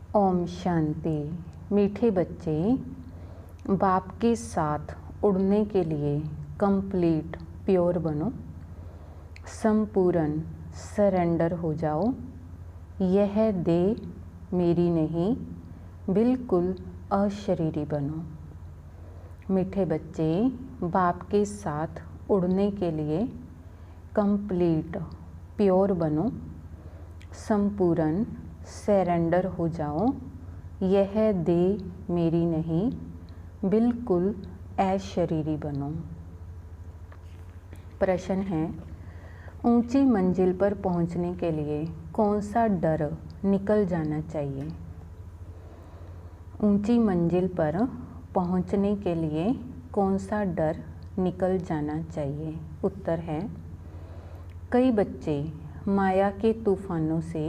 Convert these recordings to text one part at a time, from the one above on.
ओम शांति। मीठे बच्चे, बाप के साथ उड़ने के लिए कंप्लीट प्योर बनो, संपूर्ण सरेंडर हो जाओ। यह देह मेरी नहीं, बिल्कुल अशरीरी बनो। मीठे बच्चे, बाप के साथ उड़ने के लिए कंप्लीट प्योर बनो, संपूर्ण सरेंडर हो जाओ। यह देह मेरी नहीं, बिल्कुल अशरीरी बनो। प्रश्न है, ऊंची मंजिल पर पहुंचने के लिए कौन सा डर निकल जाना चाहिए? ऊंची मंजिल पर पहुंचने के लिए कौन सा डर निकल जाना चाहिए? उत्तर है, कई बच्चे माया के तूफानों से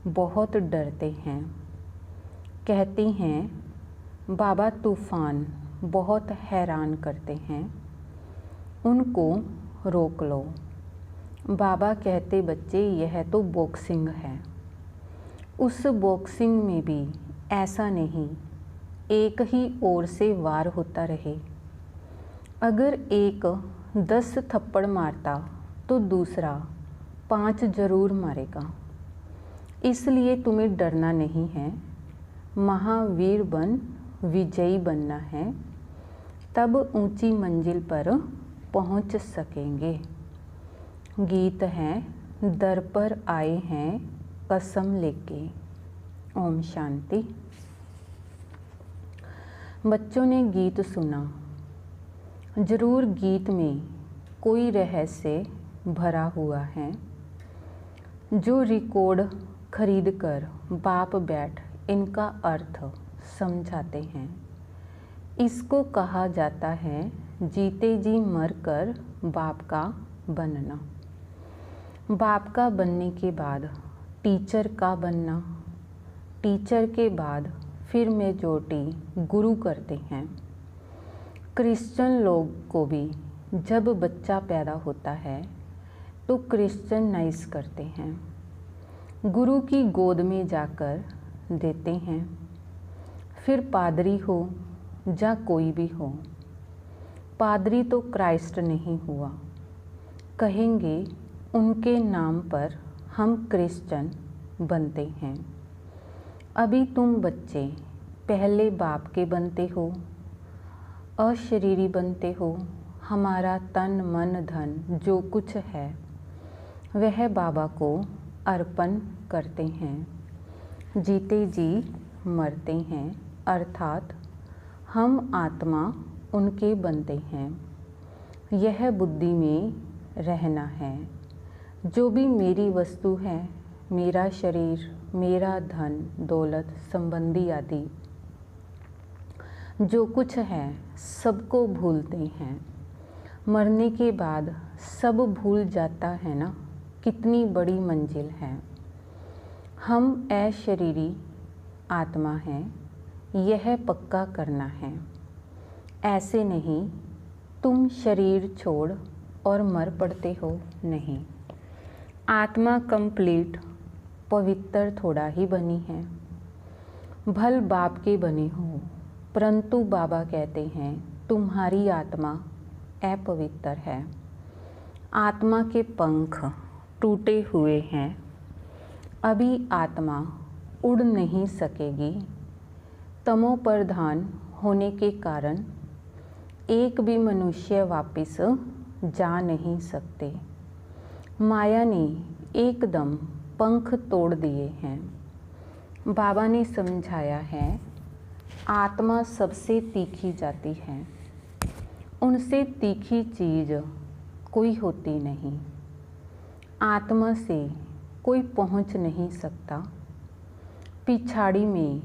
बहुत डरते हैं। कहती हैं बाबा तूफान बहुत हैरान करते हैं, उनको रोक लो। बाबा कहते बच्चे यह तो बॉक्सिंग है। उस बॉक्सिंग में भी ऐसा नहीं एक ही ओर से वार होता रहे। अगर एक 10 थप्पड़ मारता तो दूसरा 5 जरूर मारेगा। इसलिए तुम्हें डरना नहीं है, महावीर बन विजयी बनना है, तब ऊंची मंजिल पर पहुंच सकेंगे। गीत है, दर पर आए हैं कसम लेके। ओम शांति। बच्चों ने गीत सुना। जरूर गीत में कोई रहस्य भरा हुआ है जो रिकॉर्ड खरीद कर बाप बैठ इनका अर्थ समझाते हैं। इसको कहा जाता है जीते जी मर कर बाप का बनना। बाप का बनने के बाद टीचर का बनना, टीचर के बाद फिर मेजॉरिटी गुरु करते हैं। क्रिश्चियन लोग को भी जब बच्चा पैदा होता है तो क्रिश्चियनाइज करते हैं, गुरु की गोद में जाकर देते हैं। फिर पादरी हो या कोई भी हो, पादरी तो क्राइस्ट नहीं हुआ, कहेंगे उनके नाम पर हम क्रिश्चियन बनते हैं। अभी तुम बच्चे पहले बाप के बनते हो, अशरीरी बनते हो। हमारा तन मन धन जो कुछ है वह बाबा को अर्पण करते हैं। जीते जी मरते हैं, अर्थात हम आत्मा उनके बनते हैं। यह बुद्धि में रहना है। जो भी मेरी वस्तु है, मेरा शरीर, मेरा धन दौलत संबंधी आदि जो कुछ है सबको भूलते हैं। मरने के बाद सब भूल जाता है ना। कितनी बड़ी मंजिल है। हम अशरीरी आत्मा हैं, यह पक्का करना है। ऐसे नहीं तुम शरीर छोड़ और मर पड़ते हो, नहीं। आत्मा कंप्लीट पवित्र थोड़ा ही बनी है। भल बाप के बने हो, परंतु बाबा कहते हैं तुम्हारी आत्मा अपवित्र है। आत्मा के पंख टूटे हुए हैं। अभी आत्मा उड़ नहीं सकेगी। तमो प्रधान होने के कारण एक भी मनुष्य वापस जा नहीं सकते। माया ने एकदम पंख तोड़ दिए हैं। बाबा ने समझाया है आत्मा सबसे तीखी जाती है, उनसे तीखी चीज कोई होती नहीं। आत्मा से कोई पहुंच नहीं सकता। पिछाड़ी में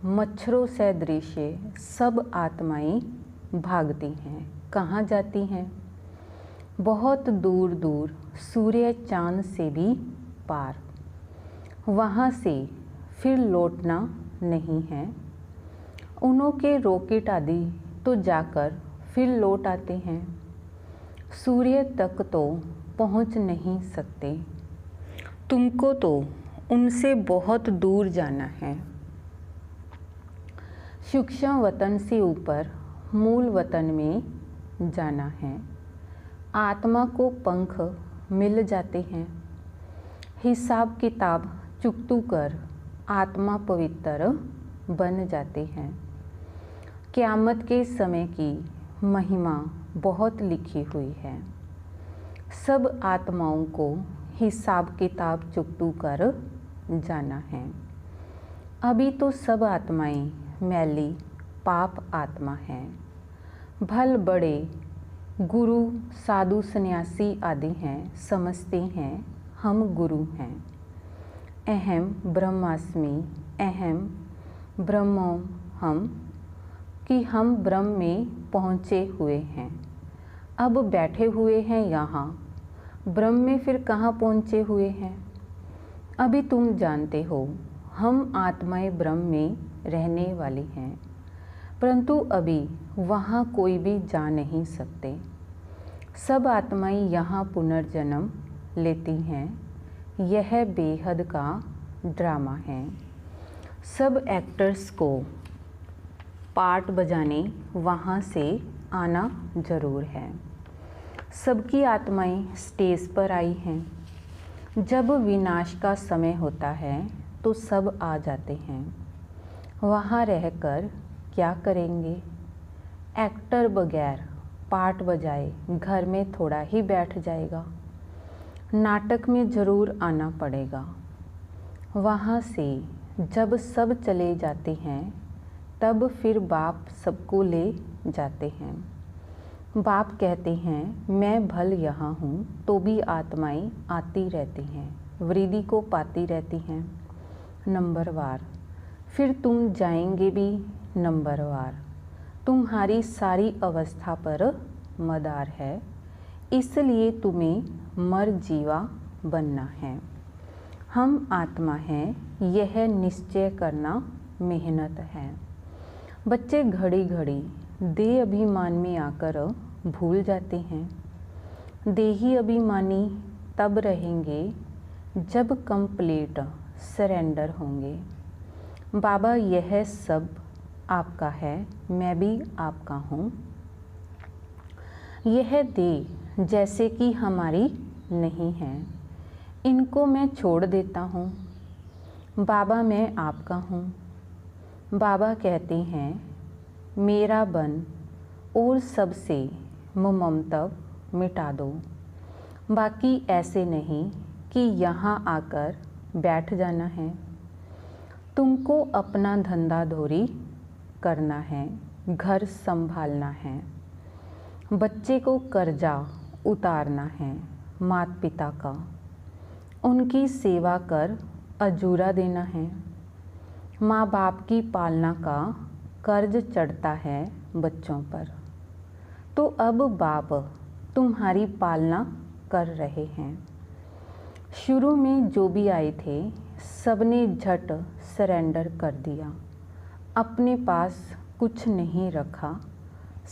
मच्छरों सदृश सब आत्माएं भागती हैं। कहाँ जाती हैं? बहुत दूर दूर, सूर्य चांद से भी पार। वहाँ से फिर लौटना नहीं है। उन्हों के रॉकेट आदि तो जाकर फिर लौट आते हैं। सूर्य तक तो पहुंच नहीं सकते। तुमको तो उनसे बहुत दूर जाना है। सूक्ष्म वतन से ऊपर मूल वतन में जाना है। आत्मा को पंख मिल जाते हैं। हिसाब किताब चुकतू कर आत्मा पवित्र बन जाते हैं। क़यामत के समय की महिमा बहुत लिखी हुई है। सब आत्माओं को हिसाब किताब चुकतू कर जाना है। अभी तो सब आत्माएं मैली पाप आत्मा हैं। भल बड़े गुरु साधु सन्यासी आदि हैं, समझते हैं हम गुरु हैं। अहम ब्रह्मास्मि, अहम ब्रह्मों हम, कि हम ब्रह्म में पहुँचे हुए हैं। अब बैठे हुए हैं यहाँ, ब्रह्म में फिर कहाँ पहुँचे हुए हैं। अभी तुम जानते हो हम आत्माएं ब्रह्म में रहने वाली हैं, परंतु अभी वहाँ कोई भी जा नहीं सकते। सब आत्माएं यहाँ पुनर्जन्म लेती हैं। यह बेहद का ड्रामा है। सब एक्टर्स को पार्ट बजाने वहाँ से आना ज़रूर है। सबकी आत्माएं स्टेज पर आई हैं। जब विनाश का समय होता है तो सब आ जाते हैं। वहाँ रहकर क्या करेंगे। एक्टर बगैर पार्ट बजाए घर में थोड़ा ही बैठ जाएगा। नाटक में ज़रूर आना पड़ेगा। वहाँ से जब सब चले जाते हैं तब फिर बाप सबको ले जाते हैं। बाप कहते हैं मैं भल यहाँ हूँ तो भी आत्माएं आती रहती हैं, वृद्धि को पाती रहती हैं नंबरवार। फिर तुम जाएंगे भी नंबरवार। तुम्हारी सारी अवस्था पर मदार है, इसलिए तुम्हें मर जीवा बनना है। हम आत्मा हैं, यह निश्चय करना मेहनत है। बच्चे घड़ी घड़ी देह अभिमान में आकर भूल जाते हैं। देही अभिमानी तब रहेंगे जब कंप्लीट सरेंडर होंगे। बाबा यह सब आपका है, मैं भी आपका हूँ। यह देह जैसे कि हमारी नहीं है, इनको मैं छोड़ देता हूँ। बाबा मैं आपका हूँ। बाबा कहते हैं मेरा बन और सबसे ममत्व मिटा दो। बाकी ऐसे नहीं कि यहाँ आकर बैठ जाना है। तुमको अपना धंधा धोरी करना है, घर संभालना है। बच्चे को कर्जा उतारना है माता पिता का, उनकी सेवा कर अजूरा देना है। माँ बाप की पालना का कर्ज चढ़ता है बच्चों पर, तो अब बाप तुम्हारी पालना कर रहे हैं। शुरू में जो भी आए थे सबने झट सरेंडर कर दिया, अपने पास कुछ नहीं रखा,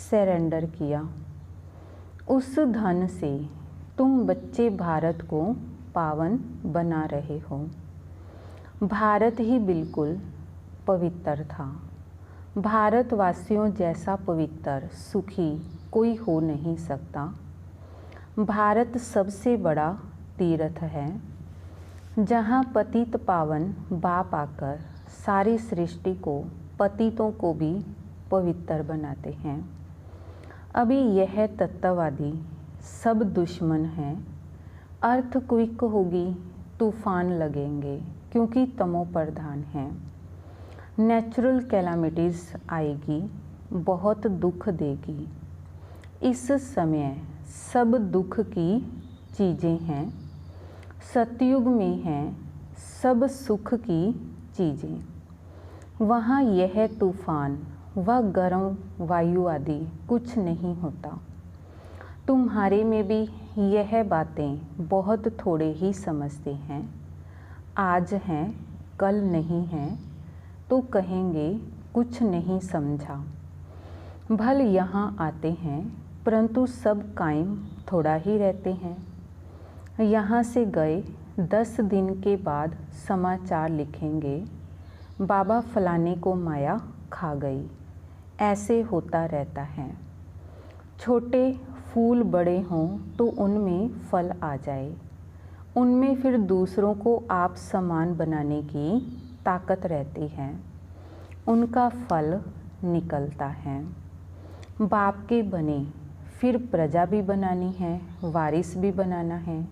सरेंडर किया। उस धन से तुम बच्चे भारत को पावन बना रहे हो। भारत ही बिल्कुल पवित्र था। भारतवासियों जैसा पवित्र सुखी कोई हो नहीं सकता। भारत सबसे बड़ा तीर्थ है, जहाँ पतित पावन बाप आकर सारी सृष्टि को, पतितों को भी पवित्र बनाते हैं। अभी यह तत्ववादी सब दुश्मन हैं। अर्थक्वेक होगी, तूफान लगेंगे, क्योंकि तमो प्रधान हैं। नेचुरल कैलामिटीज़ आएगी, बहुत दुख देगी। इस समय सब दुख की चीज़ें हैं। सतयुग में हैं सब सुख की चीज़ें। वहाँ यह तूफान व गर्म वायु आदि कुछ नहीं होता। तुम्हारे में भी यह बातें बहुत थोड़े ही समझते हैं। आज हैं कल नहीं हैं तो कहेंगे कुछ नहीं समझा। भल यहाँ आते हैं परंतु सब कायम थोड़ा ही रहते हैं। यहाँ से गए 10 दिन के बाद समाचार लिखेंगे, बाबा फलाने को माया खा गई। ऐसे होता रहता है। छोटे फूल बड़े हों तो उनमें फल आ जाए, उनमें फिर दूसरों को आप समान बनाने की ताकत रहती है, उनका फल निकलता है। बाप के बने फिर प्रजा भी बनानी है, वारिस भी बनाना है।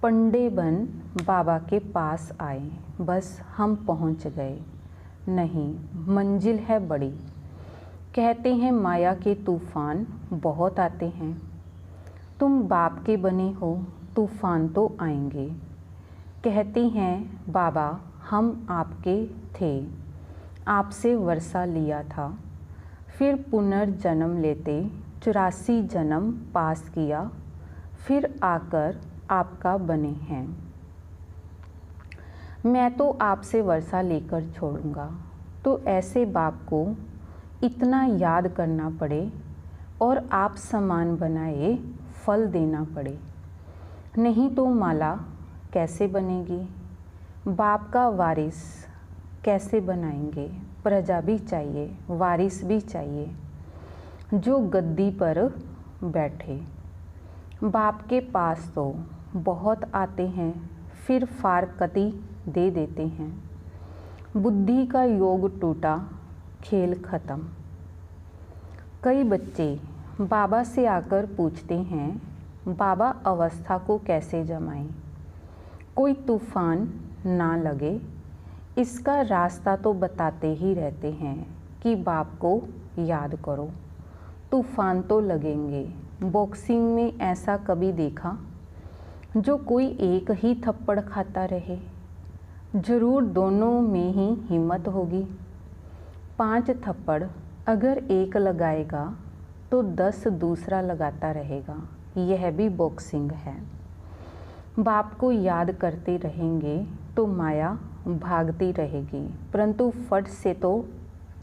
पंडे बन बाबा के पास आए, बस हम पहुंच गए। नहीं, मंजिल है बड़ी। कहते हैं माया के तूफान बहुत आते हैं। तुम बाप के बने हो, तूफान तो आएंगे। कहती हैं बाबा हम आपके थे, आपसे वर्षा लिया था, फिर पुनर्जन्म लेते 84 जन्म पास किया, फिर आकर आपका बने हैं। मैं तो आपसे वर्षा लेकर छोड़ूंगा। तो ऐसे बाप को इतना याद करना पड़े और आप समान बनाए फल देना पड़े, नहीं तो माला कैसे बनेगी? बाप का वारिस कैसे बनाएंगे? प्रजा भी चाहिए, वारिस भी चाहिए जो गद्दी पर बैठे। बाप के पास तो बहुत आते हैं, फिर फारकती दे देते हैं। बुद्धि का योग टूटा, खेल खत्म। कई बच्चे बाबा से आकर पूछते हैं, बाबा अवस्था को कैसे जमाएं? कोई तूफान ना लगे, इसका रास्ता तो बताते ही रहते हैं कि बाप को याद करो। तूफान तो लगेंगे। बॉक्सिंग में ऐसा कभी देखा जो कोई एक ही थप्पड़ खाता रहे? ज़रूर दोनों में ही हिम्मत होगी। 5 थप्पड़ अगर एक लगाएगा तो 10 दूसरा लगाता रहेगा। यह भी बॉक्सिंग है। बाप को याद करते रहेंगे तो माया भागती रहेगी, परंतु फट से तो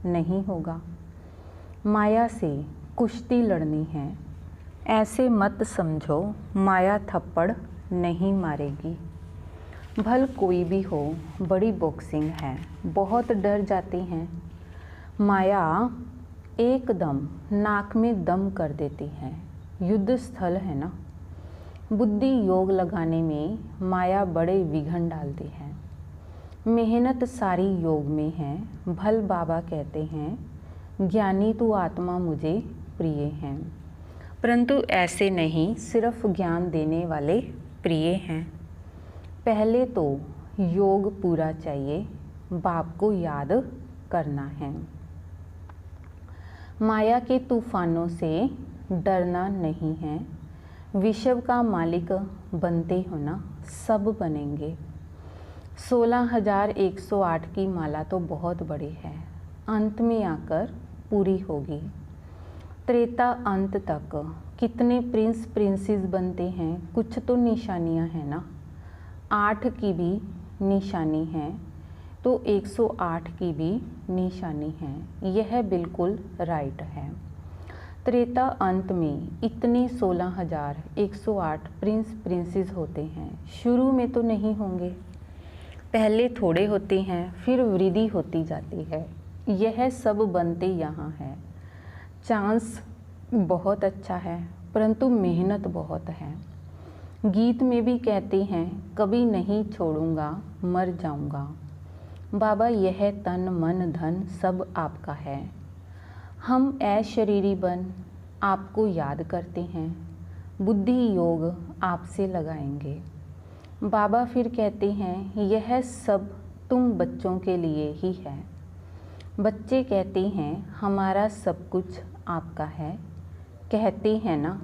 नहीं होगा। माया से कुश्ती लड़नी है। ऐसे मत समझो माया थप्पड़ नहीं मारेगी। भल कोई भी हो, बड़ी बॉक्सिंग है, बहुत डर जाते हैं। माया एकदम नाक में दम कर देती है। युद्ध स्थल है ना। बुद्धि योग लगाने में माया बड़े विघ्न डालती है। मेहनत सारी योग में है। भल बाबा कहते हैं, ज्ञानी तू आत्मा मुझे प्रिय हैं, परंतु ऐसे नहीं, सिर्फ ज्ञान देने वाले प्रिय हैं। पहले तो योग पूरा चाहिए, बाप को याद करना है। माया के तूफानों से डरना नहीं है। विश्व का मालिक बनते हो ना, सब बनेंगे। 16,108 की माला तो बहुत बड़ी है, अंत में आकर पूरी होगी। त्रेता अंत तक कितने प्रिंस प्रिंसेस बनते हैं, कुछ तो निशानियां हैं ना। 8 की भी निशानी है तो 108 की भी निशानी है। यह बिल्कुल राइट है। त्रेता अंत में इतने 16,108 प्रिंस प्रिंसेस होते हैं। शुरू में तो नहीं होंगे, पहले थोड़े होते हैं, फिर वृद्धि होती जाती है। यह सब बनते यहाँ है। चांस बहुत अच्छा है, परंतु मेहनत बहुत है। गीत में भी कहते हैं, कभी नहीं छोड़ूंगा, मर जाऊंगा। बाबा यह तन मन धन सब आपका है। हम शरीरी बन आपको याद करते हैं, बुद्धि योग आपसे लगाएंगे। बाबा फिर कहते हैं, यह सब तुम बच्चों के लिए ही है। बच्चे कहते हैं, हमारा सब कुछ आपका है। कहते हैं ना,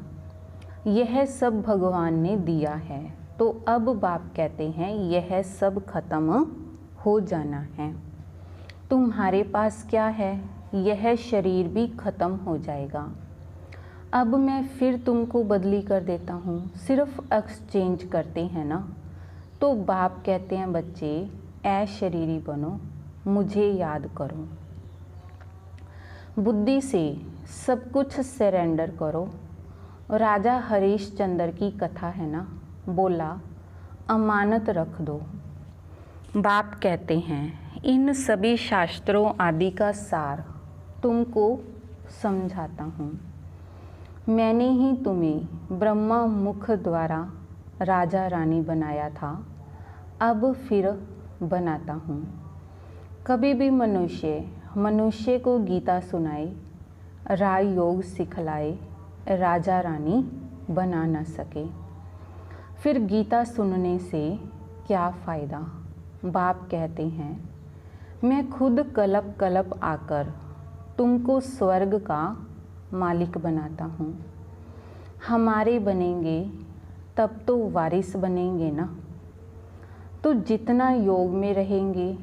यह सब भगवान ने दिया है। तो अब बाप कहते हैं, यह सब खत्म हो जाना है। तुम्हारे पास क्या है? यह शरीर भी खत्म हो जाएगा। अब मैं फिर तुमको बदली कर देता हूँ, सिर्फ एक्सचेंज करते हैं ना। तो बाप कहते हैं, बच्चे शरीरी बनो, मुझे याद करो, बुद्धि से सब कुछ सरेंडर करो। राजा हरीश चंद्र की कथा है ना, बोला अमानत रख दो। बाप कहते हैं, इन सभी शास्त्रों आदि का सार तुमको समझाता हूँ। मैंने ही तुम्हें ब्रह्मा मुख द्वारा राजा रानी बनाया था, अब फिर बनाता हूँ। कभी भी मनुष्य को गीता सुनाए, राय योग सिखलाए, राजा रानी बना न सके। फिर गीता सुनने से क्या फ़ायदा? बाप कहते हैं, मैं खुद कलप कलप आकर तुमको स्वर्ग का मालिक बनाता हूँ। हमारे बनेंगे तब तो वारिस बनेंगे ना। तो जितना योग में रहेंगे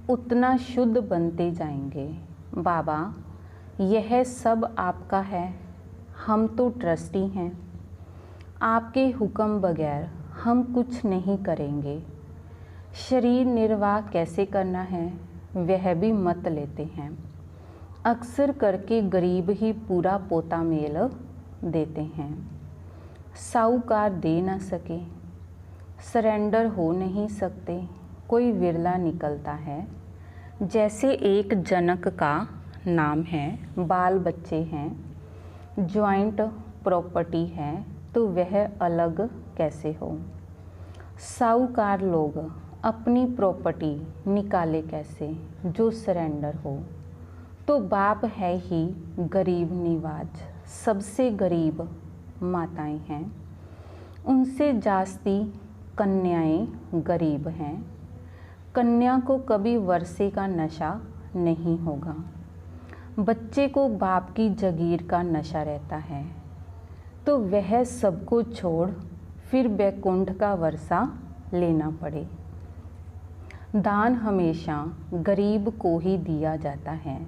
उतना शुद्ध बनते जाएंगे। बाबा, यह सब आपका है, हम तो ट्रस्टी हैं। आपके हुक्म बगैर हम कुछ नहीं करेंगे। शरीर निर्वाह कैसे करना है वह भी मत लेते हैं। अक्सर करके गरीब ही पूरा पोता मेल देते हैं। साहूकार दे ना सके, सरेंडर हो नहीं सकते, कोई विरला निकलता है। जैसे एक जनक का नाम है, बाल बच्चे हैं, जॉइंट प्रॉपर्टी है, तो वह अलग कैसे हो? साहूकार लोग अपनी प्रॉपर्टी निकाले कैसे जो सरेंडर हो? तो बाप है ही गरीब निवाज, सबसे गरीब माताएं हैं, उनसे जास्ती कन्याएं गरीब हैं। कन्या को कभी वर्षे का नशा नहीं होगा। बच्चे को बाप की जगीर का नशा रहता है, तो वह सबको छोड़ फिर बैकुंठ का वर्षा लेना पड़े। दान हमेशा गरीब को ही दिया जाता है,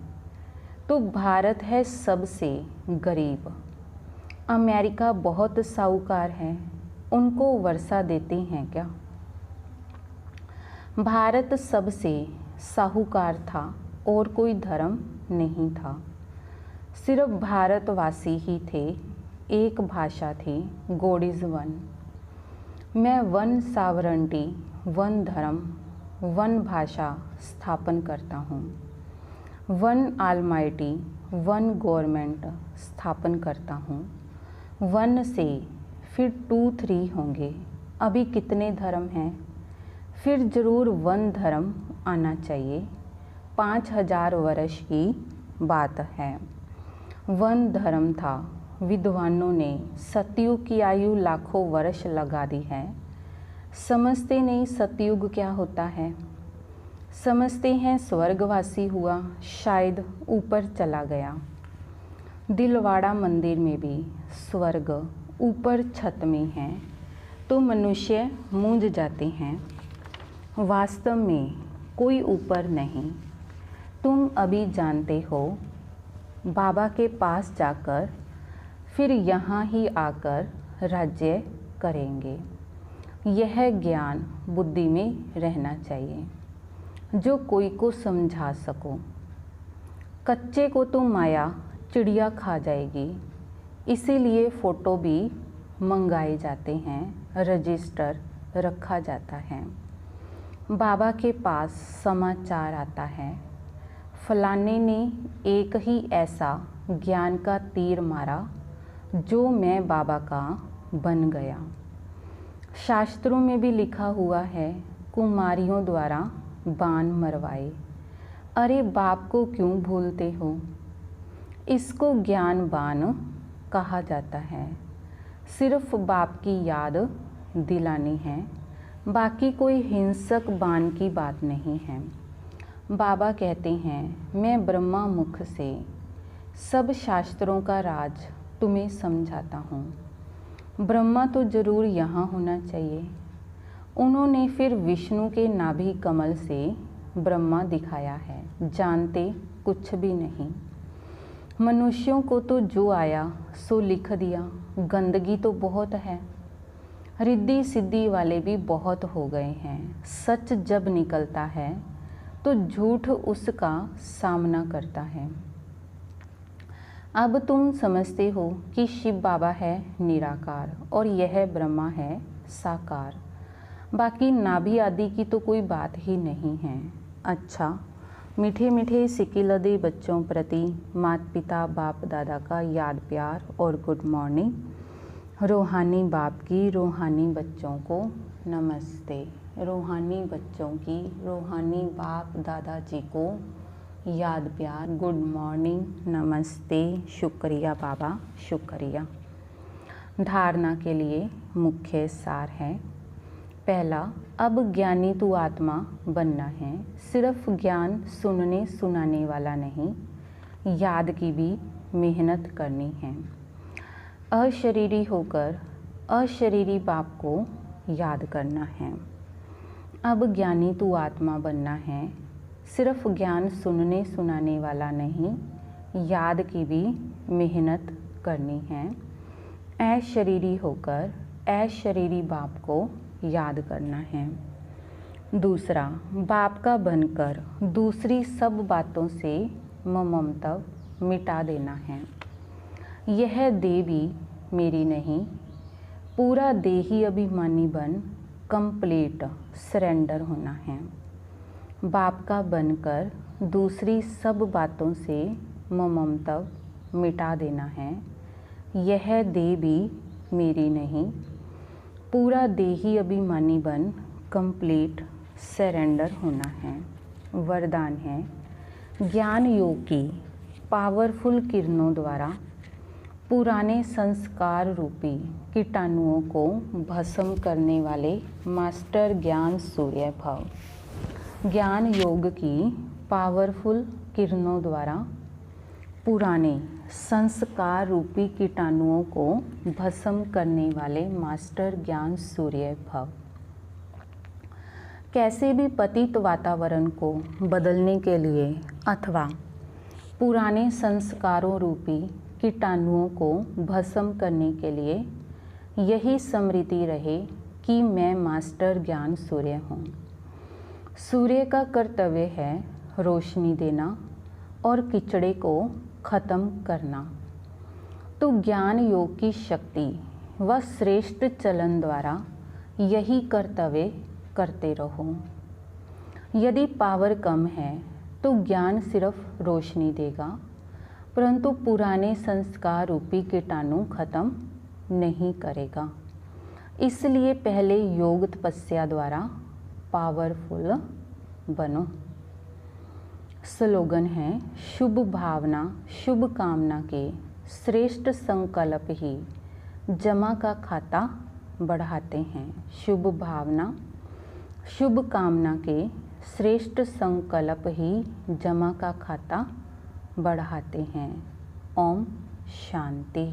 तो भारत है सबसे गरीब। अमेरिका बहुत साहूकार है, उनको वर्षा देते हैं क्या? भारत सबसे साहूकार था और कोई धर्म नहीं था। सिर्फ भारतवासी ही थे, एक भाषा थी, गॉड इज़ वन। मैं वन सावरंटी, वन धर्म, वन भाषा स्थापन करता हूँ। वन आलमाइटी, वन गवर्नमेंट स्थापन करता हूँ। वन से फिर 2-3 होंगे। अभी कितने धर्म हैं? फिर ज़रूर वन धर्म आना चाहिए। 5000 वर्ष की बात है। वन धर्म था। विद्वानों ने सतयुग की आयु लाखों वर्ष लगा दी है। समझते नहीं सतयुग क्या होता है। समझते हैं स्वर्गवासी हुआ, शायद ऊपर चला गया। दिलवाड़ा मंदिर में भी स्वर्ग ऊपर छत में है, तो मनुष्य मूंझ जाते हैं। वास्तव में कोई ऊपर नहीं। तुम अभी जानते हो, बाबा के पास जाकर फिर यहाँ ही आकर राज्य करेंगे। यह ज्ञान बुद्धि में रहना चाहिए, जो कोई को समझा सको। कच्चे को तो माया चिड़िया खा जाएगी, इसीलिए फ़ोटो भी मंगाए जाते हैं, रजिस्टर रखा जाता है। बाबा के पास समाचार आता है, फलाने ने एक ही ऐसा ज्ञान का तीर मारा जो मैं बाबा का बन गया। शास्त्रों में भी लिखा हुआ है, कुमारियों द्वारा बाण मरवाए। अरे बाप को क्यों भूलते हो? इसको ज्ञान बाण कहा जाता है। सिर्फ बाप की याद दिलानी है, बाकी कोई हिंसक बाण की बात नहीं है। बाबा कहते हैं, मैं ब्रह्मा मुख से सब शास्त्रों का राज तुम्हें समझाता हूँ। ब्रह्मा तो ज़रूर यहाँ होना चाहिए। उन्होंने फिर विष्णु के नाभि कमल से ब्रह्मा दिखाया है, जानते कुछ भी नहीं। मनुष्यों को तो जो आया सो लिख दिया। गंदगी तो बहुत है, रिद्धि सिद्धि वाले भी बहुत हो गए हैं। सच जब निकलता है तो झूठ उसका सामना करता है। अब तुम समझते हो कि शिव बाबा है निराकार और यह ब्रह्मा है साकार। बाकी नाभि आदि की तो कोई बात ही नहीं है। अच्छा, मीठे मीठे सिकिलदे बच्चों प्रति माता पिता बाप दादा का याद प्यार और गुड मॉर्निंग। रूहानी बाप की रूहानी बच्चों को नमस्ते। रूहानी बच्चों की रूहानी बाप दादाजी को याद प्यार, गुड मॉर्निंग, नमस्ते, शुक्रिया बाबा, शुक्रिया। धारणा के लिए मुख्य सार है। पहला, अब ज्ञानी तू आत्मा बनना है। सिर्फ ज्ञान सुनने सुनाने वाला नहीं, याद की भी मेहनत करनी है। अशरीरी होकर अशरीरी बाप को याद करना है। अब ज्ञानी तू आत्मा बनना है। सिर्फ ज्ञान सुनने सुनाने वाला नहीं, याद की भी मेहनत करनी है। अशरीरी होकर अशरीरी बाप को याद करना है। दूसरा, बाप का बनकर दूसरी सब बातों से ममत्व मिटा देना है। यह देह भी मेरी नहीं, पूरा देही अभिमानी बन कंप्लीट सरेंडर होना है। बाप का बनकर दूसरी सब बातों से ममत्व मिटा देना है। यह देह भी मेरी नहीं, पूरा देही अभिमानी बन कंप्लीट सरेंडर होना है। वरदान है, ज्ञान योग की पावरफुल किरणों द्वारा पुराने संस्कार रूपी कीटाणुओं को भस्म करने वाले मास्टर ज्ञान सूर्य भव। ज्ञान योग की पावरफुल किरणों द्वारा पुराने संस्कार रूपी कीटाणुओं को भस्म करने वाले मास्टर ज्ञान सूर्य भव। कैसे भी पतित वातावरण को बदलने के लिए अथवा पुराने संस्कारों रूपी कीटाणुओं को भस्म करने के लिए यही स्मृति रहे कि मैं मास्टर ज्ञान सूर्य हूँ। सूर्य का कर्तव्य है रोशनी देना और कीचड़े को खत्म करना। तो ज्ञान योग की शक्ति व श्रेष्ठ चलन द्वारा यही कर्तव्य करते रहो। यदि पावर कम है तो ज्ञान सिर्फ रोशनी देगा, परंतु पुराने संस्कार रूपी कीटाणु खत्म नहीं करेगा। इसलिए पहले योग तपस्या द्वारा पावरफुल बनो। स्लोगन है, शुभ भावना शुभ कामना के श्रेष्ठ संकल्प ही जमा का खाता बढ़ाते हैं। शुभ भावना शुभ कामना के श्रेष्ठ संकल्प ही जमा का खाता बढ़ाते हैं। ओम शांति।